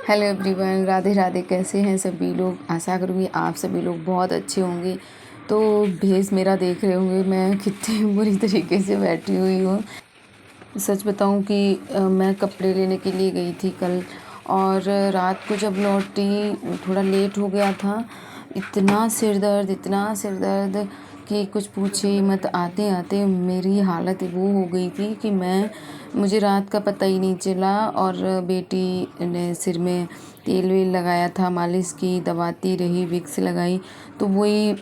Hello everyone, Radhe Radhe. कैसे हैं सभी लोग? आशा करूँगी आप सभी लोग बहुत अच्छे होंगे। तो भेस मेरा देख रहे होंगे मैं कितनी बुरी तरीके से बैठी हुई हूँ। सच बताऊँ कि मैं कपड़े लेने के लिए गई थी कल, और रात को जब लौटी थोड़ा लेट हो गया था। इतना सिर दर्द कि कुछ पूछे ही मत। आते आते मेरी हालत वो हो गई थी कि मुझे रात का पता ही नहीं चला। और बेटी ने सिर में तेल वेल लगाया था, मालिश की, दबाती रही, विक्स लगाई, तो वही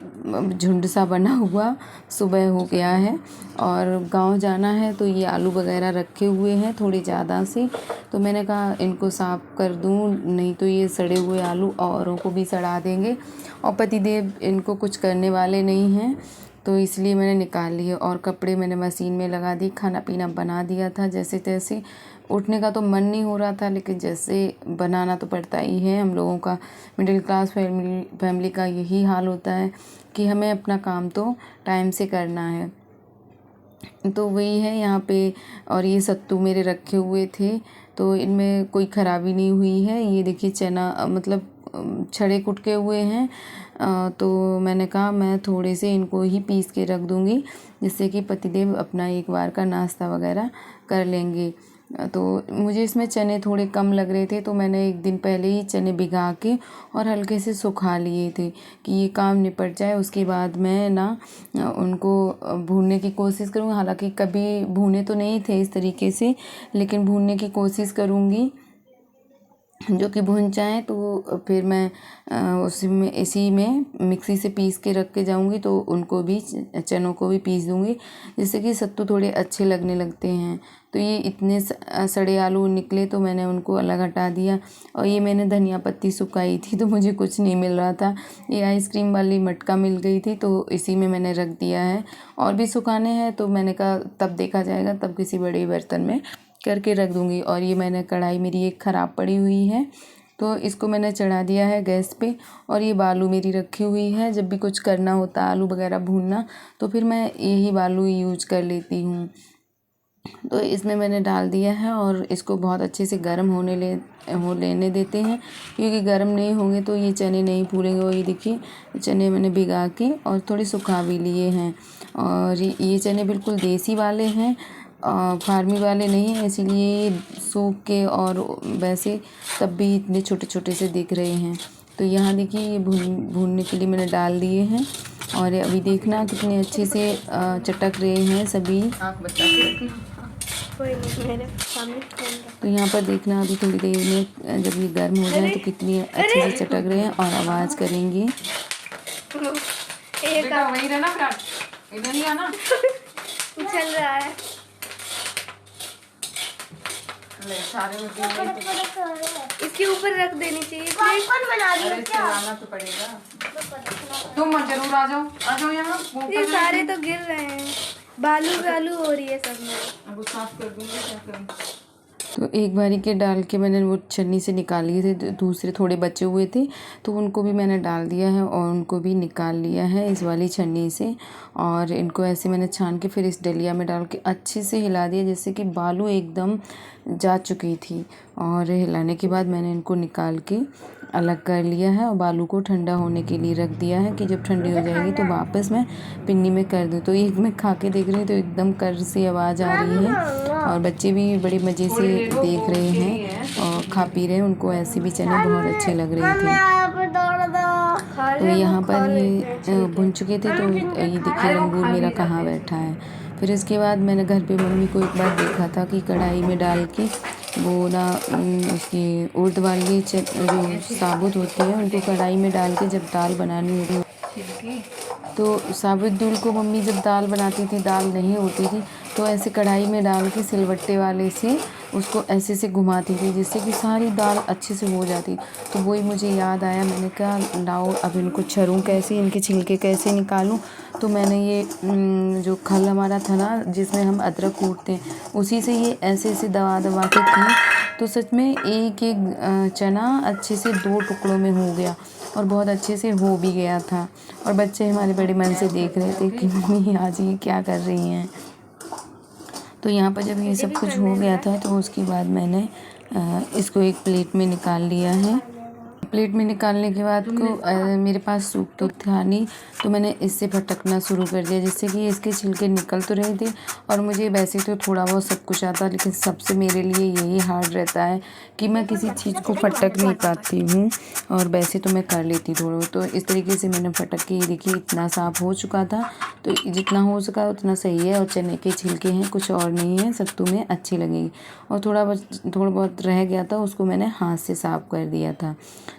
झुंड सा बना हुआ सुबह हो गया है। और गांव जाना है तो ये आलू वगैरह रखे हुए हैं थोड़े ज़्यादा से, तो मैंने कहा इनको साफ़ कर दूं, नहीं तो ये सड़े हुए आलू औरों को भी सड़ा देंगे। और पतिदेव इनको कुछ करने वाले नहीं हैं, तो इसलिए मैंने निकाल लिए। और कपड़े मैंने मशीन में लगा दी, खाना पीना बना दिया था जैसे तैसे। उठने का तो मन नहीं हो रहा था, लेकिन जैसे बनाना तो पड़ता ही है। हम लोगों का, मिडिल क्लास फैमिली का यही हाल होता है कि हमें अपना काम तो टाइम से करना है। तो वही है यहाँ पे। और ये सत्तू मेरे रखे हुए थे, तो इनमें कोई ख़राबी नहीं हुई है। ये देखिए चना मतलब छड़े कुटके हुए हैं। तो मैंने कहा मैं थोड़े से इनको ही पीस के रख दूँगी, जिससे कि पतिदेव अपना एक बार का नाश्ता वगैरह कर लेंगे। तो मुझे इसमें चने थोड़े कम लग रहे थे, तो मैंने एक दिन पहले ही चने भिगा के और हल्के से सुखा लिए थे कि ये काम निपट जाए। उसके बाद मैं उनको भूनने की कोशिश करूँगी। हालांकि कभी भूने तो नहीं थे इस तरीके से, लेकिन भूनने की कोशिश करूँगी जो कि भुन जाएँ। तो फिर मैं इसी में मिक्सी से पीस के रख के जाऊँगी, तो उनको भी, चनों को भी पीस दूँगी, जिससे कि सत्तू थोड़े अच्छे लगने लगते हैं। तो ये इतने सड़े आलू निकले तो मैंने उनको अलग हटा दिया। और ये मैंने धनिया पत्ती सुखाई थी, तो मुझे कुछ नहीं मिल रहा था। ये आइसक्रीम वाली मटका मिल गई थी, तो इसी में मैंने रख दिया है। और भी सुखाने हैं तो मैंने कहा तब देखा जाएगा, तब किसी बड़े बर्तन में करके रख दूँगी। और ये मैंने कढ़ाई मेरी एक ख़राब पड़ी हुई है, तो इसको मैंने चढ़ा दिया है गैस पे। और ये बालू मेरी रखी हुई है, जब भी कुछ करना होता है आलू वगैरह भूनना, तो फिर मैं यही बालू यूज कर लेती हूँ। तो इसमें मैंने डाल दिया है और इसको बहुत अच्छे से गर्म लेने देते हैं, क्योंकि गर्म नहीं होंगे तो ये चने नहीं फूलेंगे। और ये देखिए चने मैंने भिगा के और थोड़े सुखा भी लिए हैं। और ये चने बिल्कुल देसी वाले हैं, फार्मी वाले नहीं हैं, इसीलिए सूख के और वैसे तब भी इतने छोटे छोटे से दिख रहे हैं। तो यहाँ देखिए ये भूनने के लिए मैंने डाल दिए हैं। और अभी देखना कितने अच्छे से चटक रहे हैं सभी। तो यहाँ पर देखना अभी थोड़ी देर में जब ये गर्म हो जाए तो कितनी अच्छे से चटक रहे हैं और आवाज़ करेंगे। बेटा वही रहना, इधर नहीं आना। चल रहा है सारे इसके ऊपर रख देनी चाहिए। बना रही क्या? तो पड़ेगा। तुम जरूर आ जाओ यहाँ। ये सारे तो गिर रहे हैं, बालू हो रही है सब में। अब साफ कर दूंगी, क्या करूँ। तो एक बारी के डाल के मैंने वो छन्नी से निकाल लिए थे, दूसरे थोड़े बचे हुए थे, तो उनको भी मैंने डाल दिया है और उनको भी निकाल लिया है इस वाली छन्नी से। और इनको ऐसे मैंने छान के फिर इस डलिया में डाल के अच्छे से हिला दिया, जैसे कि बालू एकदम जा चुकी थी। और हिलाने के बाद मैंने इनको निकाल के अलग कर लिया है और बालू को ठंडा होने के लिए रख दिया है कि जब ठंडी हो जाएगी तो वापस मैं पिन्नी में कर दूँ। तो ये मैं खा के देख रही हूँ तो एकदम कर से आवाज़ आ रही है, और बच्चे भी बड़े मज़े से देख रहे हैं और खा पी रहे हैं। उनको ऐसे भी चने बहुत अच्छे लग रहे थे। तो यहाँ पर ये भुन चुके थे, तो ये देखिए लंगूर मेरा कहाँ बैठा है। फिर इसके बाद मैंने घर पे मम्मी को एक बार देखा था कि कढ़ाई में डाल के वो उसकी उड़द वाली जो साबुत होती है उनको कढ़ाई में डाल के जब दाल बनानी होती, तो साबुत दूल को मम्मी जब दाल बनाती थी, दाल नहीं होती थी, तो ऐसे कढ़ाई में डाल के सिलबट्टे वाले से उसको ऐसे से घुमाती थी, जिससे कि सारी दाल अच्छे से हो जाती। तो वही मुझे याद आया, मैंने कहा लाओ अब इनको छरूँ कैसे, इनके छिलके कैसे निकालूं। तो मैंने ये जो खल हमारा था ना जिसमें हम अदरक कूटते हैं, उसी से ये ऐसे ऐसे दबा के की, तो सच में एक एक चना अच्छे से 2 टुकड़ों में हो गया और बहुत अच्छे से हो भी गया था। और बच्चे हमारे बड़े मन से देख रहे थे कि मम्मी आज ये क्या कर रही हैं। तो यहाँ पर जब ये सब कुछ हो गया था तो उसके बाद मैंने इसको एक प्लेट में निकाल लिया है। प्लेट में निकालने के बाद को मेरे पास सूप तो था नहीं, तो मैंने इससे फटकना शुरू कर दिया, जिससे कि इसके छिलके निकल तो रहे थे। और मुझे वैसे तो थोड़ा बहुत सब कुछ आता, लेकिन सबसे मेरे लिए यही हार्ड रहता है कि मैं किसी चीज़ को फटक नहीं पाती हूँ। और वैसे तो मैं कर लेती थोड़ा, तो इस तरीके से मैंने फटक के, देखिए इतना साफ हो चुका था। तो जितना हो सका उतना सही है। और चने के छिलके हैं, कुछ और नहीं है, सत्तू में अच्छी लगेगी। और थोड़ा बहुत रह गया था, उसको मैंने हाथ से साफ कर दिया था।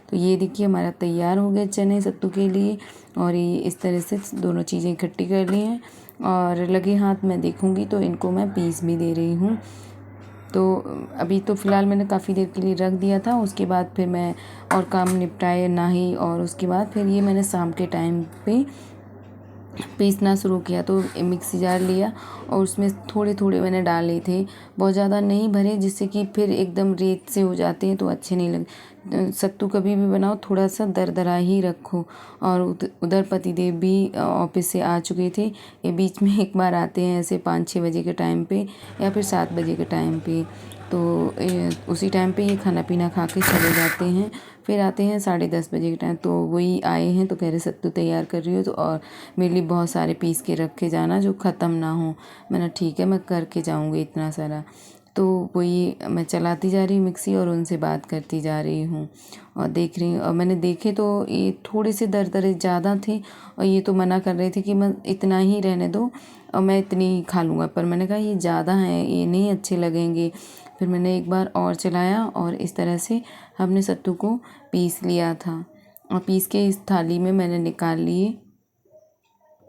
तो ये देखिए हमारा तैयार हो गए चने सत्तू के लिए। और ये इस तरह से दोनों चीज़ें इकट्ठी कर ली हैं। और लगे हाथ मैं देखूँगी तो इनको मैं पीस भी दे रही हूँ। तो अभी तो फ़िलहाल मैंने काफ़ी देर के लिए रख दिया था। उसके बाद फिर मैं और काम निपटाए नहाई, और उसके बाद फिर ये मैंने शाम के टाइम पे पीसना शुरू किया। तो मिक्सी जार लिया और उसमें थोड़े थोड़े मैंने डाले थे, बहुत ज़्यादा नहीं भरे, जिससे कि फिर एकदम रेत से हो जाते हैं तो अच्छे नहीं लगते। सत्तू कभी भी बनाओ थोड़ा सा दरदरा ही रखो। और उधर पतिदेव भी ऑफिस से आ चुके थे। ये बीच में एक बार आते हैं ऐसे 5-6 बजे के टाइम पे, या फिर 7 बजे के टाइम पे। तो उसी टाइम पे ये खाना पीना खा के चले जाते हैं। फिर आते हैं 10:30 बजे के टाइम। तो वही आए हैं, तो कह रहे सत्तू तैयार कर रही हो तो और मेरे लिए बहुत सारे पीस के रख के जाना जो ख़त्म ना हो। मैंने ठीक है, मैं करके जाऊँगी इतना सारा। तो वही मैं चलाती जा रही हूँ मिक्सी, और उनसे बात करती जा रही हूँ और देख रही हूँ। और मैंने देखे तो ये थोड़े से दरदरे ज़्यादा थे, और ये तो मना कर रहे थे कि मैं इतना ही रहने दो और मैं इतनी ही खा लूँगा। पर मैंने कहा ये ज़्यादा हैं, ये नहीं अच्छे लगेंगे। फिर मैंने एक बार और चलाया, और इस तरह से हमने सत्तू को पीस लिया था। और पीस के इस थाली में मैंने निकाल लिए।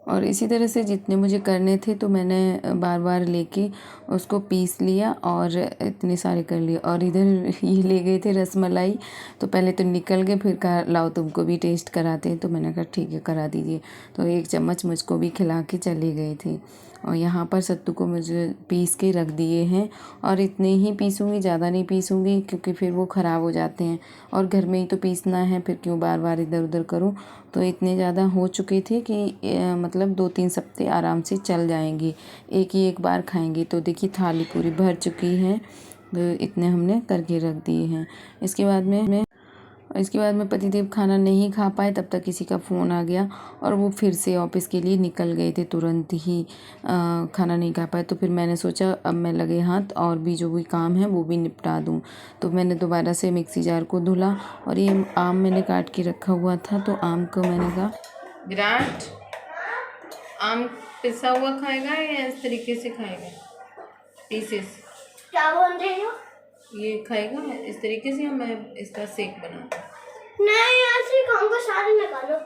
और इसी तरह से जितने मुझे करने थे तो मैंने बार बार लेके उसको पीस लिया और इतने सारे कर लिए। और इधर ये ले गए थे रसमलाई, तो पहले तो निकल गए, फिर कहा लाओ तुमको भी टेस्ट कराते हैं। तो मैंने कहा ठीक है करा दीजिए। तो 1 चम्मच मुझको भी खिला के चले गए थे। और यहाँ पर सत्तू को मुझे पीस के रख दिए हैं, और इतने ही पीसूँगी, ज़्यादा नहीं पीसूँगी, क्योंकि फिर वो ख़राब हो जाते हैं। और घर में ही तो पीसना है, फिर क्यों बार बार इधर उधर करूँ। तो इतने ज़्यादा हो चुके थे कि मतलब 2-3 सप्ते आराम से चल जाएंगे, एक ही एक बार खाएंगे। तो देखिए थाली पूरी भर चुकी है। तो इतने हमने करके रख दिए हैं। इसके बाद में पतिदेव खाना नहीं खा पाए, तब तक किसी का फ़ोन आ गया और वो फिर से ऑफिस के लिए निकल गए थे। तुरंत ही खाना नहीं खा पाए। तो फिर मैंने सोचा अब मैं लगे हाथ और भी जो भी काम है वो भी निपटा दूँ। तो मैंने दोबारा से मिक्सी जार को धुला, और ये आम मैंने काट के रखा हुआ था, तो आम को मैंने कहा विराट आम पिसा हुआ खाएगा या इस तरीके से खाएगा पीसेस? क्या बोल रही हो? ये खाएगा इस तरीके से, मैं इसका शेक बना नहीं ऐसे ही खाऊंगा, सारे निकालो।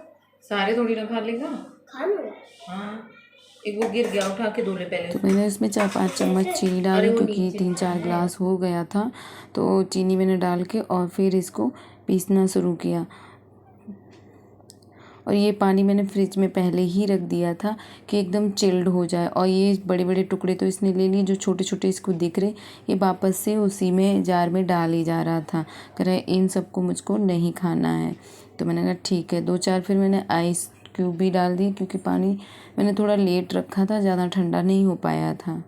सारे थोड़ी ना खा लेगा। खा लूंगा। हाँ, एक वो गिर गया, उठा के धो ले पहले। तो मैंने इसमें 4-5 चम्मच चीनी डाली, क्योंकि 3-4 ग्लास हो गया था। तो चीनी मैंने डाल के और फिर इसको पीसना शुरू किया। और ये पानी मैंने फ्रिज में पहले ही रख दिया था कि एकदम चिल्ड हो जाए। और ये बड़े बड़े टुकड़े तो इसने ले लिए, जो छोटे छोटे इसको दिख रहे, ये वापस से उसी में जार में डाल ही जा रहा था। कह रहा है इन सबको मुझको नहीं खाना है। तो मैंने कहा ठीक है। 2-4 फिर मैंने आइस क्यूब भी डाल दिए, क्योंकि पानी मैंने थोड़ा लेट रखा था, ज़्यादा ठंडा नहीं हो पाया था।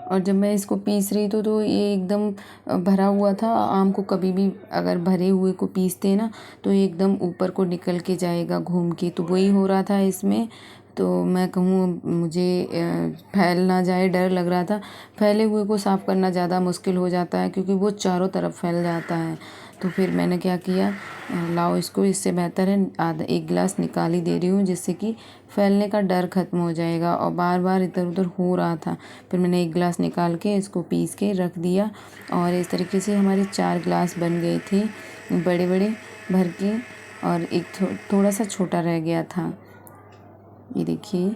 और जब मैं इसको पीस रही तो ये एकदम भरा हुआ था। आम को कभी भी अगर भरे हुए को पीसते हैं ना, तो ये एकदम ऊपर को निकल के जाएगा घूम के। तो वही हो रहा था इसमें। तो मैं कहूँ मुझे फैल ना जाए, डर लग रहा था। फैले हुए को साफ़ करना ज़्यादा मुश्किल हो जाता है, क्योंकि वो चारों तरफ फैल जाता है। तो फिर मैंने क्या किया, लाओ इसको, इससे बेहतर है आधा 1 गिलास निकाल ही दे रही हूँ, जिससे कि फैलने का डर ख़त्म हो जाएगा। और बार बार इधर उधर हो रहा था। फिर मैंने 1 गिलास निकाल के इसको पीस के रख दिया, और इस तरीके से हमारे 4 गिलास बन गए थे बड़े बड़े भर के, और एक थोड़ा सा छोटा रह गया था। ये देखिए,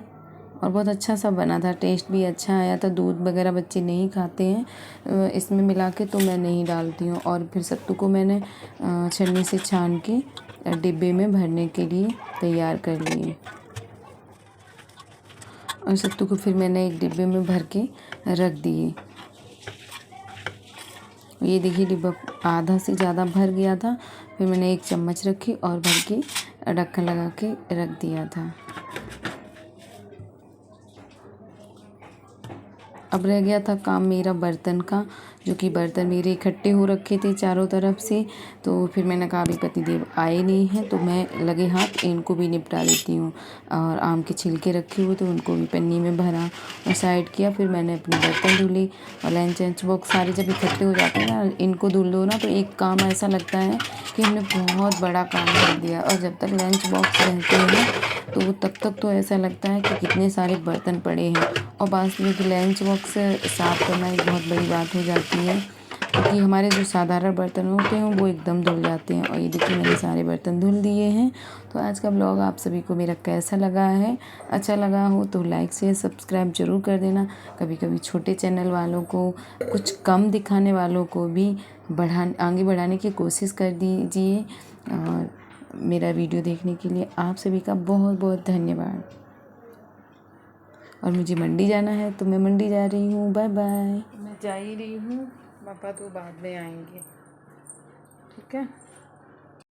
और बहुत अच्छा सा बना था, टेस्ट भी अच्छा आया था। दूध वगैरह बच्चे नहीं खाते हैं इसमें मिला के, तो मैं नहीं डालती हूँ। और फिर सत्तू को मैंने छन्नी से छान के डिब्बे में भरने के लिए तैयार कर लिए। और सत्तू को फिर मैंने एक डिब्बे में भर के रख दिए। ये देखिए डिब्बा आधा से ज़्यादा भर गया था। फिर मैंने 1 चम्मच रखी और भर के ढक्कन लगा के रख दिया था। अब रह गया था काम मेरा बर्तन का, जो कि बर्तन मेरे इकट्ठे हो रखे थे चारों तरफ से। तो फिर मैंने कहा अभी पतिदेव आए नहीं हैं तो मैं लगे हाथ इनको भी निपटा देती हूँ। और आम के छिलके रखे हुए तो उनको भी पन्नी में भरा और साइड किया। फिर मैंने अपने बर्तन धुले और लंच बॉक्स सारे जब इकट्ठे हो जाते हैं ना, इनको धुल दो ना तो एक काम ऐसा लगता है कि हमने बहुत बड़ा काम कर दिया। और जब तक लंच बॉक्स रहते हैं तो तब तक तो ऐसा लगता है कि कितने सारे बर्तन पड़े हैं। और वास्तव में लंच बॉक्स साफ़ करना एक बहुत बड़ी बात हो जाती है, क्योंकि हमारे जो साधारण बर्तन होते हैं वो एकदम धुल जाते हैं। और ये देखिए मैंने सारे बर्तन धुल दिए हैं। तो आज का ब्लॉग आप सभी को मेरा कैसा लगा है, अच्छा लगा हो तो लाइक शेयर सब्सक्राइब ज़रूर कर देना। कभी कभी छोटे चैनल वालों को, कुछ कम दिखाने वालों को भी आगे बढ़ाने की कोशिश कर दीजिए। और मेरा वीडियो देखने के लिए आप सभी का बहुत बहुत धन्यवाद। और मुझे मंडी जाना है तो मैं मंडी जा रही हूँ। Bye bye. मैं जा ही रही हूँ, पापा तो बाद में आएंगे। ठीक है।